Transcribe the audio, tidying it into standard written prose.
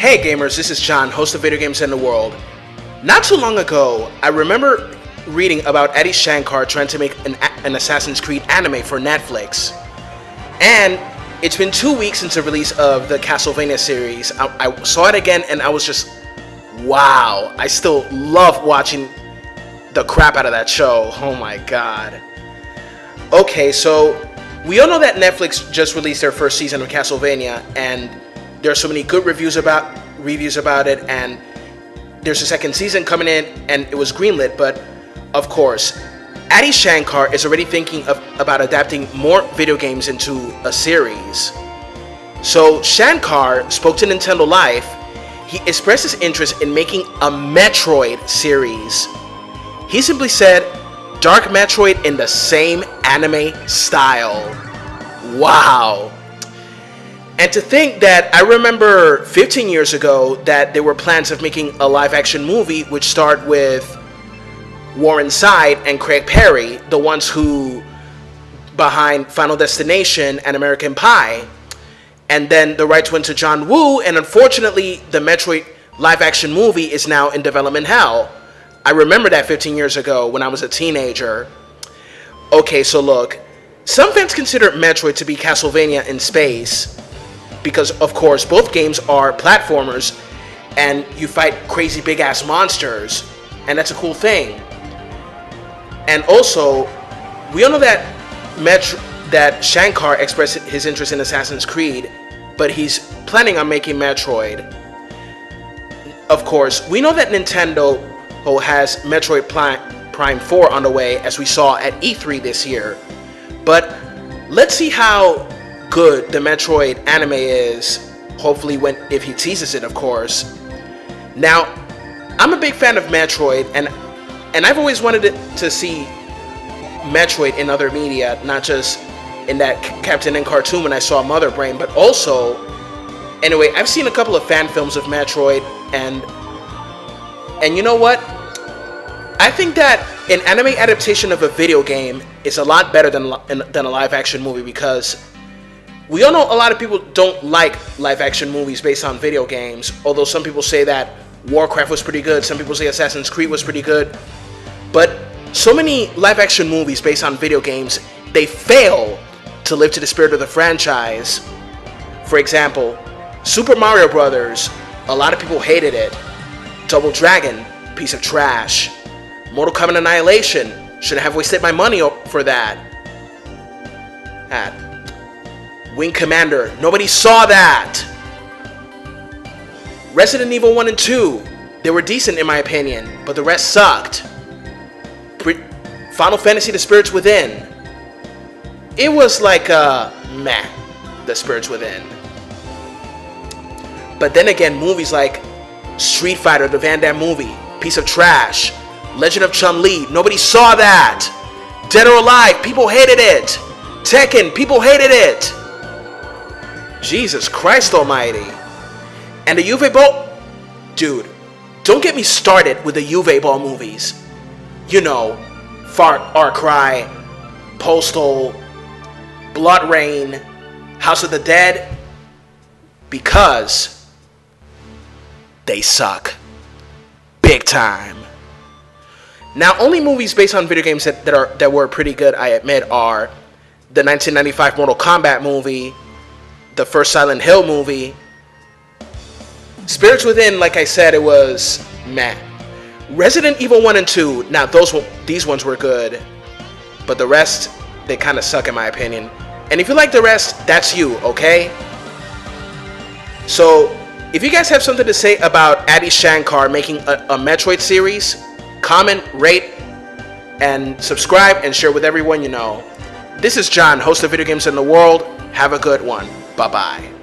Hey gamers, this is John, host of Video Games in the World. Not too long ago, I remember reading about Eddie Shankar trying to make an Assassin's Creed anime for Netflix. And it's been 2 weeks since the release of the Castlevania series. I saw it again and I was just, wow. I still love watching the crap out of that show. Oh my god. Okay, so we all know that Netflix just released their first season of Castlevania, and there are so many good reviews about it, and there's a second season coming in, and it was greenlit. But of course, Eddie Shankar is already thinking about adapting more video games into a series. So Shankar spoke to Nintendo Life. He expressed his interest in making a Metroid series. He simply said, "Dark Metroid in the same anime style." Wow. And to think that I remember 15 years ago that there were plans of making a live-action movie which starred with Warren Side and Craig Perry, the ones who behind Final Destination and American Pie. And then the rights went to John Woo, and unfortunately the Metroid live-action movie is now in development hell. I remember that 15 years ago when I was a teenager. Okay, so look, some fans consider Metroid to be Castlevania in space, because of course both games are platformers and you fight crazy big ass monsters, and that's a cool thing. And also, we all know that Shankar expressed his interest in Assassin's Creed, but he's planning on making Metroid. Of course, we know that Nintendo has Metroid Prime 4 on the way, as we saw at E3 this year. But let's see how good the Metroid anime is, hopefully if he teases it, of course. Now, I'm a big fan of Metroid, and I've always wanted to see Metroid in other media, not just in that Captain N cartoon when I saw Mother Brain, but also, anyway, I've seen a couple of fan films of Metroid, and you know what? I think that an anime adaptation of a video game is a lot better than a live-action movie, because we all know a lot of people don't like live-action movies based on video games, although some people say that Warcraft was pretty good, some people say Assassin's Creed was pretty good, but so many live-action movies based on video games, they fail to live to the spirit of the franchise. For example, Super Mario Brothers, a lot of people hated it. Double Dragon, piece of trash. Mortal Kombat Annihilation, shouldn't have wasted my money for that. Wing Commander, nobody saw that. Resident Evil 1 and 2, they were decent in my opinion, but the rest sucked. Final Fantasy The Spirits Within, it was like meh, The Spirits Within. But then again, movies like Street Fighter, the Van Damme movie, piece of trash. Legend of Chun-Li, nobody saw that. Dead or Alive, people hated it. Tekken, people hated it. Jesus Christ almighty. And the Juve Ball, dude, don't get me started with the Juve Ball movies. You know, Far Cry, Postal, BLOODRAYNE, House of the Dead, because they suck. Big time. Now, only movies based on video games that were pretty good, I admit, are the 1995 Mortal Kombat movie, the first Silent Hill movie. Spirits Within, like I said, it was meh. Resident Evil 1 and 2, now these ones were good, but the rest, they kind of suck in my opinion. And if you like the rest, that's you, okay? So, if you guys have something to say about Eddie Shankar making a Metroid series, comment, rate, and subscribe, and share with everyone you know. This is John, host of Video Games in the World. Have a good one. Bye-bye.